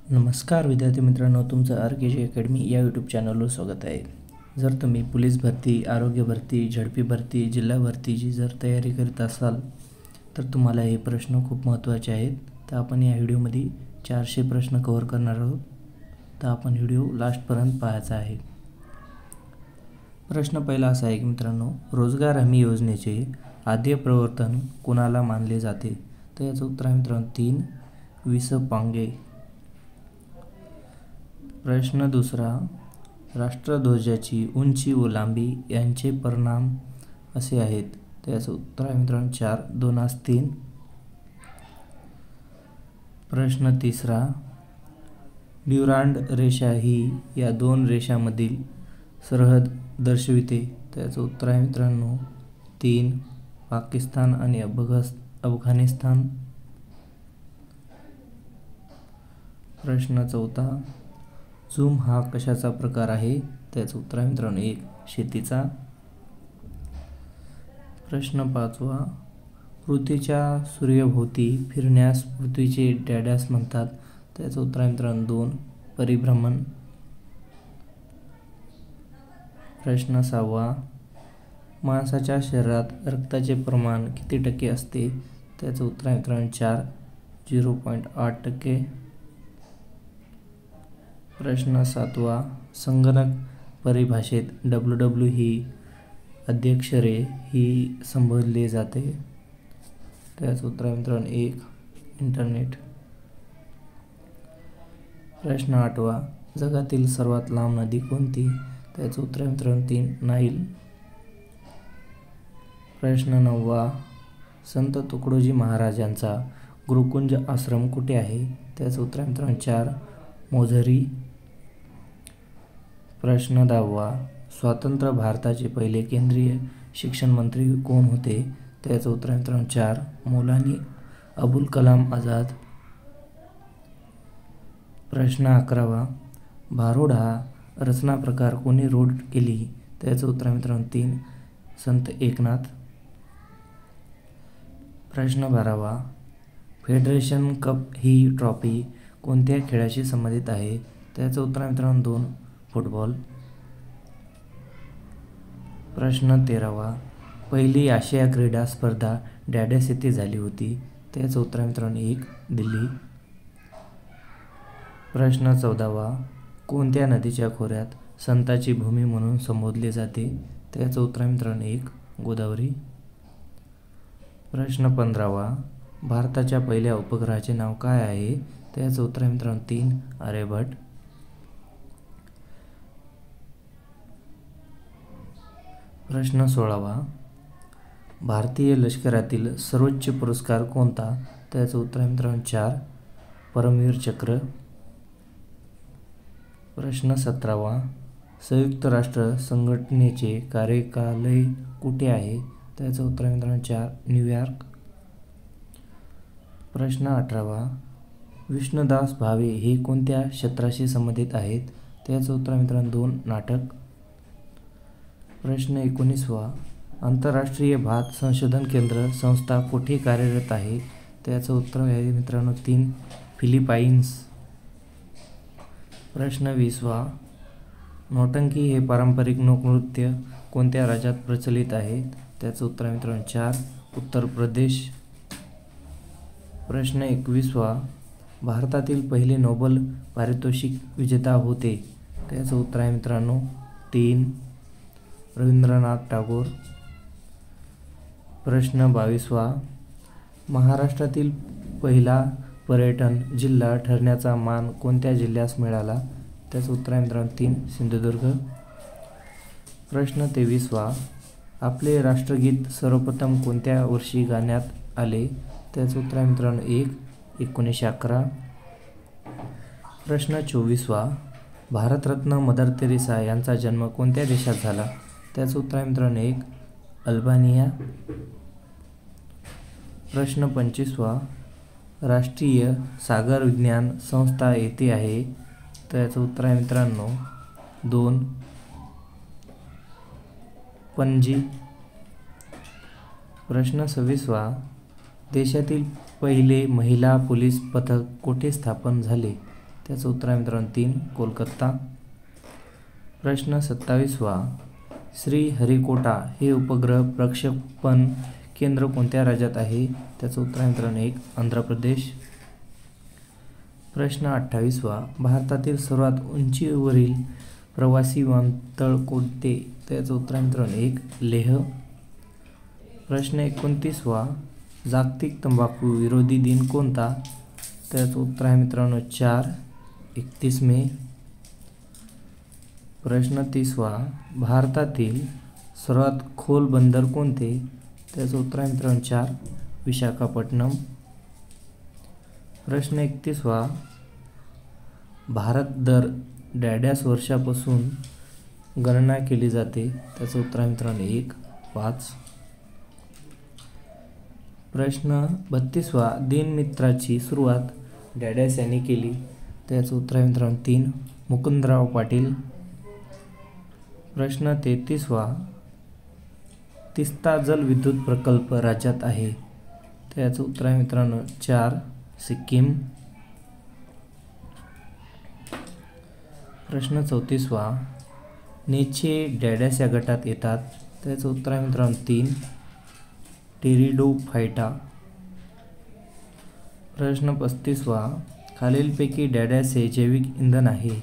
नमस्कार विद्यार्थी मित्रांनो, तुमचं RKG अकॅडमी या यूट्यूब चॅनलवर स्वागत आहे. जर तुम्ही पोलीस भरती, आरोग्य भरती, झडपी भरती, जिल्हा भरतीची जर तयारी करीत असाल तर तुम्हाला हे प्रश्न खूप महत्त्वाचे आहेत. तर आपण या व्हिडिओमध्ये 400 प्रश्न कव्हर करणार आहोत. तर आपण व्हिडिओ लास्टपर्यंत पाहायचा आहे. प्रश्न पहिला असा आहे की मित्रांनो, रोजगार हमी योजनेचे आद्य प्रवर्तन कोणाला मानले जाते? तर याचं उत्तर आहे मित्रांनो 3 वि.स. पांगे. प्रश्न दुसरा, राष्ट्रध्वजाची उंची व लांबी यांचे परिणाम असे आहेत. तर याचं उत्तर आहे मित्रांनो 4 2:3. प्रश्न तिसरा, ड्युरांड रेषा ही या दोन रेषांमधील सरहद दर्शविते. तर याचं उत्तर आहे मित्रांनो 3 पाकिस्तान आणि अफगाणिस्तान. प्रश्न चौथा, झूम हा कशाचा प्रकार आहे? त्याचं उत्तर आहे मित्रांनो 1 शेतीचा. प्रश्न पाचवा, पृथ्वीच्या सूर्याभोवती फिरण्यास पृथ्वीचे डॅडॅस म्हणतात. त्याचं उत्तर आहे मित्रांनो 2 परिभ्रमण. प्रश्न सहावा, माणसाच्या शरीरात रक्ताचे प्रमाण किती टक्के असते? त्याचं उत्तर आहे मित्रांनो 4 0.8%. प्रश्न सातवा, संगणक परिभाषेत WW ही अध्यक्षरे ही संबोधले जाते. त्याचं उत्तर आहे मित्रांनो 1 इंटरनेट. प्रश्न आठवा, जगातील सर्वात लांब नदी कोणती? त्याचं उत्तर आहे मित्रांनो 3 नाईल. प्रश्न नववा, संत तुकडोजी महाराजांचा गुरुकुंज आश्रम कुठे आहे? त्याचं उत्तर आहे मित्रांनो 4 मोझरी. प्रश्न 10वा, स्वतंत्र भारताचे पहिले केंद्रीय शिक्षण मंत्री कोण होते? त्याचं उत्तर आहे मित्रांनो 4 मौलाना अबुल कलाम आझाद. प्रश्न 11वा, भारुड हा रचना प्रकार कोणी रूढ केली? त्याचं उत्तर आहे मित्रांनो 3 संत एकनाथ. प्रश्न 12वा, फेडरेशन कप ही ट्रॉफी कोणत्या खेळाशी संबंधित आहे? त्याचं उत्तर आहे मित्रांनो 2 फुटबॉल. प्रश्न 13वा, पहिली आशिया क्रीडा स्पर्धा डॅडॅस येथे झाली होती? त्याचं उत्तर आहे मित्रांनो 1 दिल्ली. प्रश्न 14वा, कोणत्या नदीच्या खोऱ्यात संताची भूमी म्हणून संबोधले जाते? त्याचं उत्तर आहे मित्रांनो 1 गोदावरी. प्रश्न 15वा, भारताच्या पहिल्या उपग्रहाचे नाव काय आहे? त्याचं उत्तर आहे मित्रांनो 3 आर्यभट्ट. प्रश्न 16वा, भारतीय लष्करातील सर्वोच्च पुरस्कार कोणता? त्याचं उत्तर आहे मित्रांनो 4 परमवीर चक्र. प्रश्न 17वा, संयुक्त राष्ट्र संघटनेचे कार्यालय कुठे आहे? त्याचं उत्तर आहे मित्रांनो 4 न्यूयॉर्क. प्रश्न 18वा, विष्णुदास भावे हे कोणत्या क्षेत्राशी संबंधित आहेत? त्याचं उत्तर आहे मित्रांनो 2 नाटक. प्रश्न 19वा, आंतरराष्ट्रीय भात संशोधन केंद्र संस्था कुठे कार्यरत आहे? त्याचं उत्तर आहे मित्रांनो 3 फिलिपाईन्स. प्रश्न 20वा, नौटंकी हे पारंपरिक लोकनृत्य कोणत्या राज्यात प्रचलित आहे? त्याचं उत्तर आहे मित्रांनो 4 उत्तर प्रदेश. प्रश्न 21वा, भारतातील पहिले नोबेल पारितोषिक विजेता होते? त्याचं उत्तर आहे मित्रांनो 3 रवींद्रनाथ टागोर. प्रश्न 22वा, महाराष्ट्रातील पहिला पर्यटन जिल्हा ठरण्याचा मान कोणत्या जिल्ह्यास मिळाला? त्याचं उत्तर आहे मित्रांनो 3 सिंधुदुर्ग. प्रश्न 23वा, आपले राष्ट्रगीत सर्वप्रथम कोणत्या वर्षी गाण्यात आले? त्याचं उत्तर आहे मित्रांनो 1 1911. प्रश्न 24वा, भारतरत्न मदर तेरेसा यांचा जन्म कोणत्या देशात झाला? त्याचं उत्तर आहे मित्रांनो 1 अल्बानिया. प्रश्न 25वा, राष्ट्रीय सागर विज्ञान संस्था येथे आहे? त्याचं उत्तर आहे मित्रांनो 2 पणजी. प्रश्न 26वा, देशातील पहिले महिला पोलीस पथक कुठे स्थापन झाले? त्याचं उत्तर आहे मित्रांनो 3 कोलकाता. प्रश्न 27वा, श्रीहरिकोटा हे उपग्रह प्रक्षेपण केंद्र कोणत्या राज्यात आहे? त्याचं उत्तर आहे मित्रांनो 1 आंध्र प्रदेश. प्रश्न 28वा, भारतातील सर्वात उंचीवरील प्रवासी विमानतळ कोणते? त्याचं उत्तर आहे मित्रांनो 1 लेह. प्रश्न 29वा, जागतिक तंबाखू विरोधी दिन कोणता? त्याचं उत्तर आहे मित्रांनो 31 मे. प्रश्न 30वा, भारतातील सर्वात खोल बंदर कोणते? त्याचं उत्तर आहे मित्रांनो 4 विशाखापट्टणम. प्रश्न 31वा, भारत दर डॅडॅस वर्षापासून गणना केली जाते? त्याचं उत्तर आहे मित्रांनो 5. प्रश्न 32वा, दिनमित्राची सुरुवात डॅडॅस यांनी केली? त्याचं उत्तर आहे मित्रांनो 3 मुकुंदराव पाटील. प्रश्न 33वा, तिस्ता जलविद्युत प्रकल्प राज्यात आहे? त्याचं उत्तर आहे मित्रांनो 4 सिक्कीम. प्रश्न 34वा, नेचे डॅडॅस या गटात येतात? त्याचं उत्तर आहे मित्रांनो 3 टेरिडोफाइटा. प्रश्न 35वा, खालीलपैकी डॅडॅस हे जैविक इंधन आहे?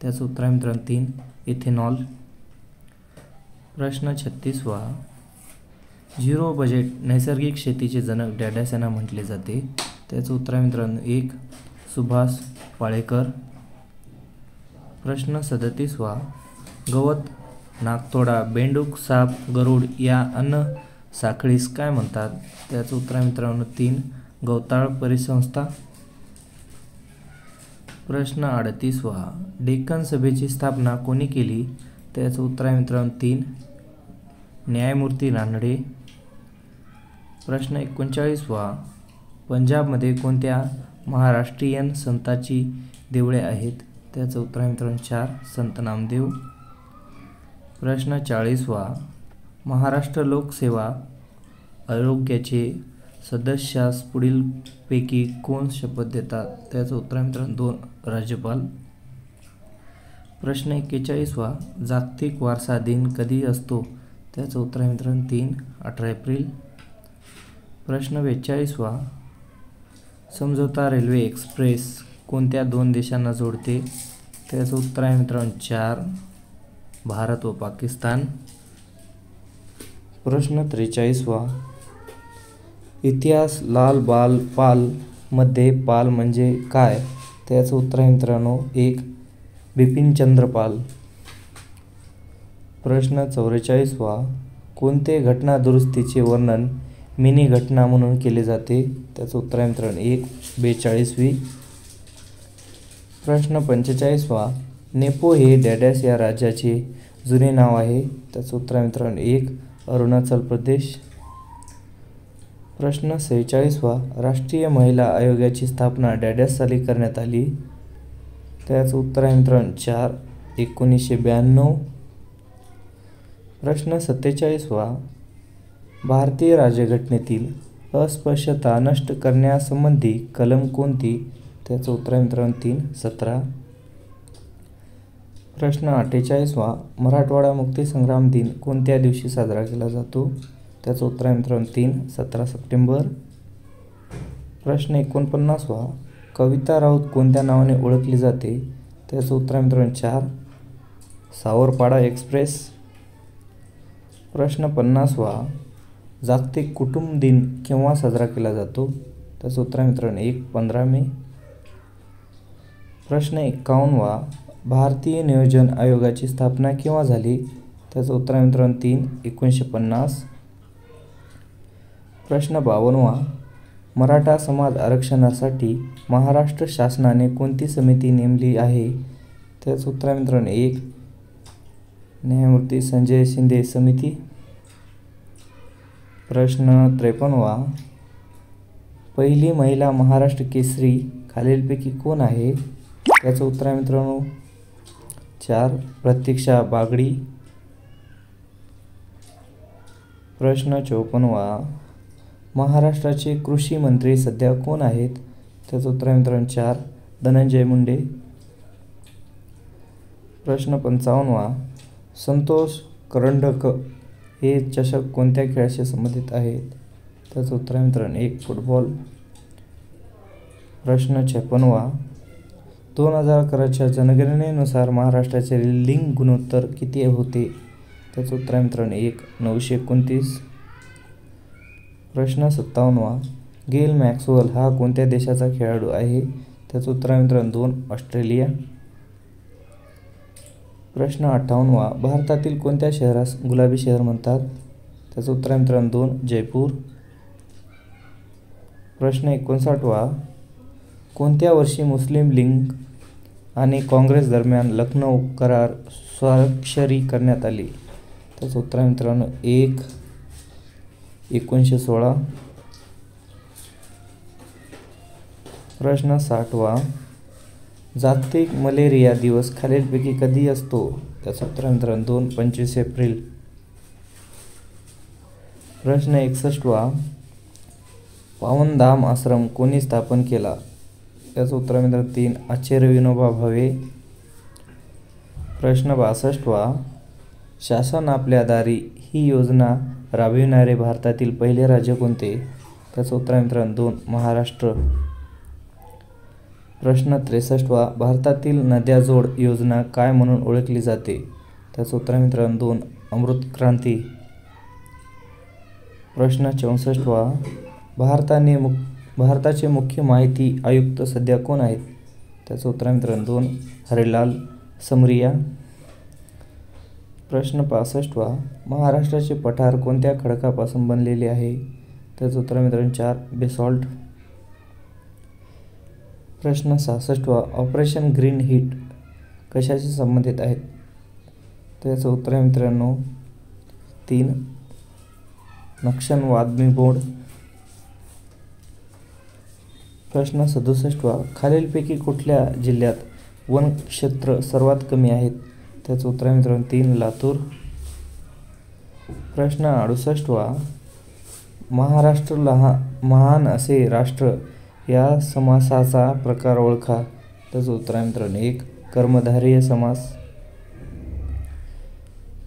त्याचं उत्तर आहे मित्रांनो 3 इथेनॉल. प्रश्न 36वा, झिरो बजेट नैसर्गिक शेतीचे जनक डॅडॅस यांना म्हटले जाते? त्याचं उत्तर आहे मित्रांनो 1 सुभाष पाळेकर. प्रश्न 37वा, गवत, नाकतोडा, बेंडूक, साप, गरुड या अन्न साखळीस काय म्हणतात? त्याचं उत्तर आहे मित्रांनो 3 गवताळ परिसंस्था. प्रश्न 38वा, डेक्कन सभेची स्थापना कोणी केली? त्याचं उत्तर आहे मित्रांनो 3 न्यायमूर्ती रानडे. प्रश्न 39वा, पंजाबमध्ये कोणत्या महाराष्ट्रीयन संतांची देवळे आहेत? त्याचं उत्तर आहे मित्रांनो 4 संत नामदेव. प्रश्न 40वा, महाराष्ट्र लोकसेवा आयोगाचे सदस्यास पुढीलपैकी कोण शपथ देतात? त्याचं उत्तर आहे मित्रांनो 2 राज्यपाल. प्रश्न 41वा, जागतिक वारसा दिन कधी असतो? त्याचं उत्तर आहे मित्रांनो 3 18 एप्रिल. प्रश्न 42वा, समझोता रेल्वे एक्सप्रेस कोणत्या 2 देशांना जोडते? त्याचं उत्तर आहे मित्रांनो 4 भारत व पाकिस्तान. प्रश्न 43वा, इतिहास लाल बाल पाल मध्ये पाल म्हणजे काय? त्याचं उत्तर आहे मित्रांनो 1 बिपिनचंद्र पाल. प्रश्न 44वा, कोणते घटना दुरुस्तीचे वर्णन मिनी घटना म्हणून केले जाते? त्याचं उत्तर आहे मित्रांनो 1 42वी. प्रश्न 45वा, नेपो हे डॅडॅस या राज्याचे जुने नाव आहे? त्याचं उत्तर आहे मित्रांनो 1 अरुणाचल प्रदेश. प्रश्न 46वा, राष्ट्रीय महिला आयोगाची स्थापना डॅडॅस साली करण्यात आली? त्याचं उत्तर आहे मित्रांनो 4 1992. प्रश्न 47वा, भारतीय राज्यघटनेतील अस्पृश्यता नष्ट करण्यासंबंधी कलम कोणती? त्याचं उत्तर आहे मित्रांनो 3 17. प्रश्न 48वा, मराठवाडा मुक्तीसंग्राम दिन कोणत्या दिवशी साजरा केला जातो? त्याचं उत्तर आहे मित्रांनो 3 17 सप्टेंबर. प्रश्न 49वा, कविता राऊत कोणत्या नावाने ओळखली जाते? त्याचं उत्तर आहे मित्रांनो 4 सावरपाडा एक्सप्रेस. प्रश्न 50वा, जागतिक कुटुंब दिन केव्हा साजरा केला जातो? त्याचं उत्तर आहे मित्रांनो 1 15 मे. प्रश्न 51वा, भारतीय नियोजन आयोगाची स्थापना केव्हा झाली? त्याचं उत्तर आहे मित्रांनो 3 1950. प्रश्न 52वा, मराठा समाज आरक्षणासाठी महाराष्ट्र शासनाने कोणती समिती नेमली आहे? त्याचं उत्तर आहे मित्रांनो 1 न्यायमूर्ती संजय शिंदे समिती. प्रश्न 53वा, पहिली महिला महाराष्ट्र केसरी खालीलपैकी कोण आहे? त्याचं उत्तर आहे मित्रांनो 4 प्रतीक्षा बागडी. प्रश्न 54वा, महाराष्ट्राचे कृषी मंत्री सध्या कोण आहेत? त्याचं उत्तर आहे मित्रांनो 4 धनंजय मुंडे. प्रश्न 55. संतोष करंडक हे चषक कोणत्या खेळाशी संबंधित आहेत? त्याचं उत्तर आहे मित्रांनो 1. फुटबॉल. प्रश्न 56. 2011च्या जनगणनेनुसार महाराष्ट्राचे लिंग गुणोत्तर किती होते? त्याचं उत्तर आहे मित्रांनो 1. 929. प्रश्न 57. गेल मॅक्सवेल हा कोणत्या देशाचा खेळाडू आहे? त्याचं उत्तर आहे मित्रांनो 2. ऑस्ट्रेलिया. प्रश्न 58. भारतातील कोणत्या शहरास गुलाबी शहर म्हणतात? त्याचं उत्तर आहे मित्रांनो 2. जयपूर. प्रश्न 59. कोणत्या वर्षी मुस्लिम लीग आणि काँग्रेस दरम्यान लखनौ करार स्वाक्षरी करण्यात आली? त्याचं उत्तर आहे मित्रांनो 1. 1916. प्रश्न 60. जागतिक मलेरिया दिवस खालीलपैकी कधी असतो? त्याचं उत्तर आहे मित्रांनो 2. 25 एप्रिल. प्रश्न 61. पावनधाम आश्रम कोणी स्थापन केला? त्याचं उत्तर आहे मित्रांनो 3. आचार्य विनोबा भावे. प्रश्न 62. शासन आपल्या दारी ही योजना राबविणारे भारतातील पहिले राज्य कोणते? त्याचं उत्तर आहे मित्रांनो 2. महाराष्ट्र. प्रश्न 63. भारतातील नद्याजोड योजना काय म्हणून ओळखली जाते? त्याचं उत्तर आहे मित्रांनो 2. अमृत क्रांती. प्रश्न 64. भारताचे मुख्य माहिती आयुक्त सध्या कोण आहेत? त्याचं उत्तर आहे मित्रांनो 2. हरिलाल समरिया. प्रश्न 65. महाराष्ट्राचे पठार कोणत्या खडकापासून बनलेले आहे? त्याचं उत्तर आहे मित्रांनो 4. बेसॉल्ट. प्रश्न 66. ऑपरेशन ग्रीन हिट कशाशी संबंधित आहेत? त्याचं उत्तर आहे मित्रांनो 3. नक्षलवादी मोड. प्रश्न 67. खालीलपैकी कुठल्या जिल्ह्यात वनक्षेत्र सर्वात कमी आहेत? त्याचं उत्तर आहे मित्रांनो 3. लातूर. प्रश्न 68. महाराष्ट्र महान असे राष्ट्र या समासाचा प्रकार ओळखा. त्याचं उत्तर आहे मित्रांनो 1. कर्मधारय समास.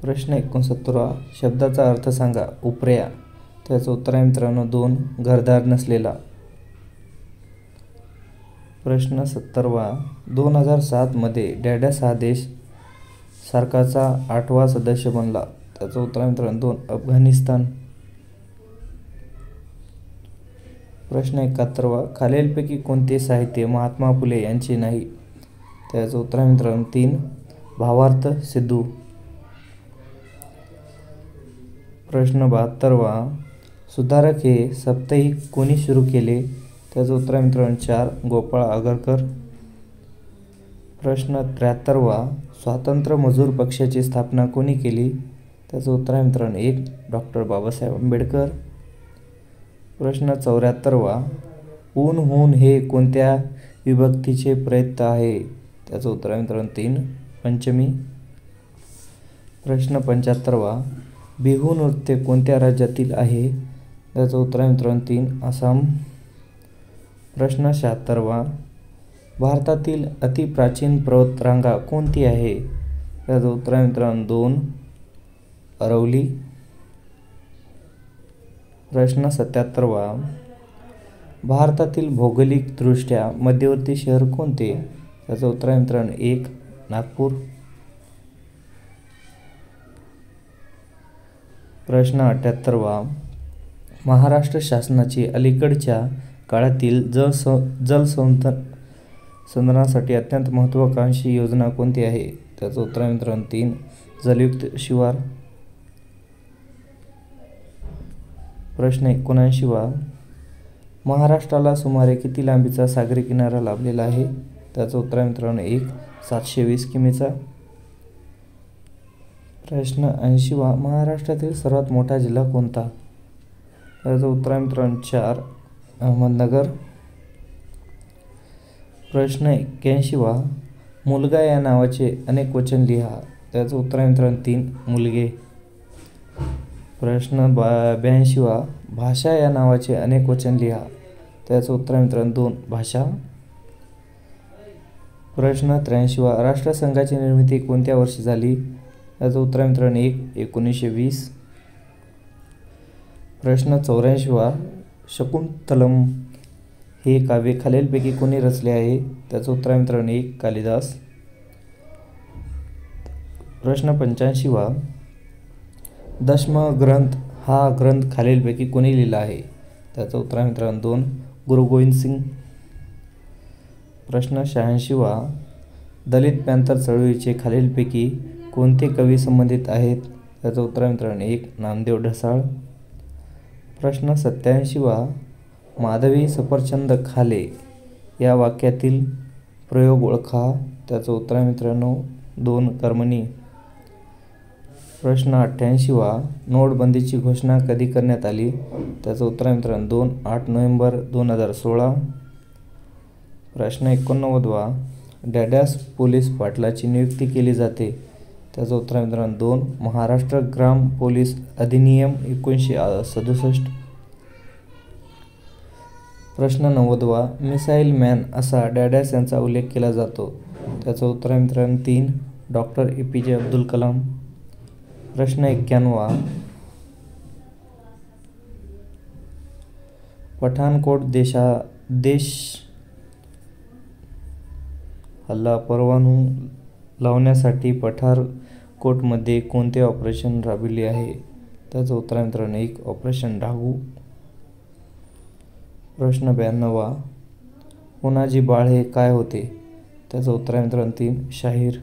प्रश्न 69. शब्दाचा अर्थ सांगा. उपऱ्या. त्याचं उत्तर आहे मित्रांनो 2. घरदार नसलेला. प्रश्न 70. 2007 मध्ये डॅडस हा देश सार्कचा 8वा सदस्य बनला. त्याचं उत्तर आहे मित्रांनो 2. अफगाणिस्तान. प्रश्न 71. खालीलपैकी कोणते साहित्य महात्मा फुले यांचे नाही? त्याचं उत्तर आहे मित्रांनो 3. भावार्थ सिद्धू. प्रश्न 72. सुधारक हे साप्ताहिक कोणी सुरू केले? त्याचं उत्तर आहे मित्रांनो 4. गोपाळ आगरकर. प्रश्न 73. स्वातंत्र्य मजूर पक्षाची स्थापना कोणी केली? त्याचं उत्तर आहे मित्रांनो 1. डॉक्टर बाबासाहेब आंबेडकर. प्रश्न 74. ऊन हून हे कोणत्या विभक्तीचे प्रयत्न आहे? त्याचं उत्तर आहे मित्रांनो 3. पंचमी. प्रश्न 75. बिहू नृत्य कोणत्या राज्यातील आहे? त्याचं उत्तर आहे मित्रांनो 3. आसाम. प्रश्न 76. भारतातील अतिप्राचीन पर्वतरांगा कोणती आहे? त्याचं उत्तर आहे मित्रांनो 2. अरवली. प्रश्न 77. भारतातील भौगोलिकदृष्ट्या मध्यवर्ती शहर कोणते? त्याचं उत्तर आहे मित्रांनो 1. नागपूर. प्रश्न 78. महाराष्ट्र शासनाची अलीकडच्या काळातील जलसंधारणासाठी अत्यंत महत्त्वाकांक्षी योजना कोणती आहे? त्याचं उत्तर आहे मित्रांनो 3. जलयुक्त शिवार. प्रश्न 79. महाराष्ट्राला सुमारे किती लांबीचा सागरी किनारा लाभलेला आहे? त्याचं उत्तर आहे मित्रांनो 1. 720 किमीचा. प्रश्न 80. महाराष्ट्रातील सर्वात मोठा जिल्हा कोणता? त्याचं उत्तर आहे मित्रांनो 4. अहमदनगर. प्रश्न 81. मुलगा या नावाचे अनेक वचन लिहा. त्याचं उत्तर आहे मित्रांनो 3. मुलगे. प्रश्न 82. भाषा या नावाचे अनेक वचन लिहा. त्याचं उत्तर आहे मित्रांनो 2. भाषा. प्रश्न 83वा राष्ट्रसंघाची निर्मिती कोणत्या वर्षी झाली? याचं उत्तर आहे मित्रांनो 1920. प्रश्न 84वा शकुंतलम हे काव्य खालीलपैकी कोणी रचले आहे? त्याचं उत्तर आहे मित्रांनो 1 कालिदास. प्रश्न 85वा दशमग्रंथ हा ग्रंथ खालीलपैकी कोणी लिहिला आहे? त्याचं उत्तर आहे मित्रांनो 2 गुरु गोविंद सिंग. प्रश्न 86वा दलित पॅंथर चळवळीचे खालीलपैकी कोणते कवी संबंधित आहेत? त्याचं उत्तर आहे मित्रांनो 1 नामदेव ढसाळ. प्रश्न 87वा माधवी सफरचंद खाले या वाक्यातील प्रयोग ओळखा. त्याचं उत्तर आहे मित्रांनो 2 कर्मणी. प्रश्न 88वा नोटबंदीची घोषणा कधी करण्यात आली? त्याचं उत्तर आहे मित्रांनो 8 नोव्हेंबर 2016. प्रश्न 89वा डॅडॅस पोलीस पाटलाची नियुक्ती केली जाते? त्याचं उत्तर आहे मित्रांनो 2 महाराष्ट्र ग्राम पोलीस अधिनियम 1967. प्रश्न 90वा मिसाईल मॅन असा डॅडॅस यांचा उल्लेख केला जातो? त्याचं उत्तर आहे मित्रांनो 3 डॉक्टर APJ अब्दुल कलाम. प्रश्न 91वा पठाणकोट देश हल्ला परवानू लावण्यासाठी पठाणकोटमध्ये कोणते ऑपरेशन राबविले आहे? त्याचं उत्तर आहे मित्रांनो 1 ऑपरेशन डागू. प्रश्न 92वा पुनाजी बाळ हे काय होते? त्याचं उत्तर आहे मित्रांनो 3 शाहीर.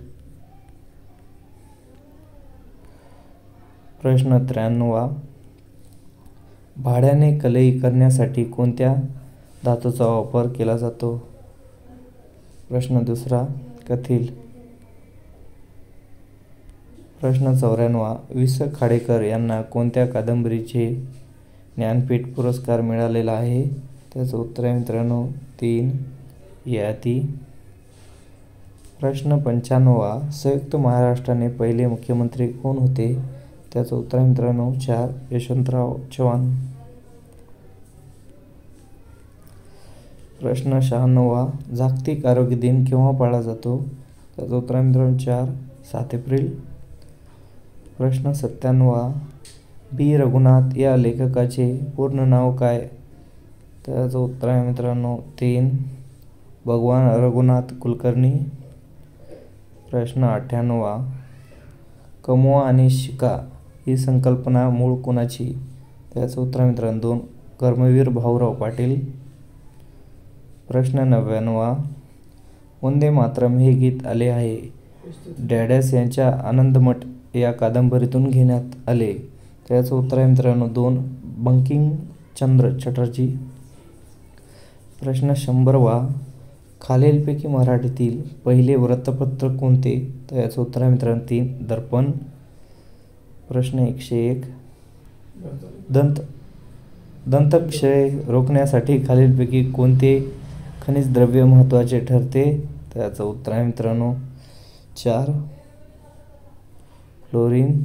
प्रश्न 93वा भाड्याने कलई करण्यासाठी कोणत्या धातूचा वापर केला जातो? प्रश्न 2 कथील. प्रश्न 94वा वि. स. खाडेकर यांना कोणत्या कादंबरीचे ज्ञानपीठ पुरस्कार मिळालेला आहे? त्याचं उत्तर आहे मित्रांनो 3 ययाती. प्रश्न 95वा संयुक्त महाराष्ट्राने पहिले मुख्यमंत्री कोण होते? त्याचं उत्तर आहे मित्रांनो 4 यशवंतराव चव्हाण. प्रश्न 96वा जागतिक आरोग्य दिन केव्हा पाळला जातो? त्याचं उत्तर आहे मित्रांनो 4 7 एप्रिल. प्रश्न 97वा B. रघुनाथ या लेखकाचे पूर्ण नाव काय? त्याचं उत्तर आहे मित्रांनो 3 भगवान रघुनाथ कुलकर्णी. प्रश्न 98वा कमवा आणि शिका ही संकल्पना मूळ कोणाची? त्याचं उत्तर आहे मित्रांनो 2 कर्मवीर भाऊराव पाटील. प्रश्न 99वा वंदे मातरम हे गीत आले आहे डॅडॅस यांच्या आनंदमठ या कादंबरीतून घेण्यात आले? त्याचं उत्तर आहे मित्रांनो 2 बंकिमचंद्र चटर्जी. प्रश्न 100वा खालीलपैकी मराठीतील पहिले वृत्तपत्र कोणते? तर याचं उत्तर आहे मित्रांनो 3 दर्पण. प्रश्न 101 दंतक्षय रोखण्यासाठी खालीलपैकी कोणते खनिज द्रव्य महत्त्वाचे ठरते? तर याचं उत्तर आहे मित्रांनो 4 फ्लोरीन.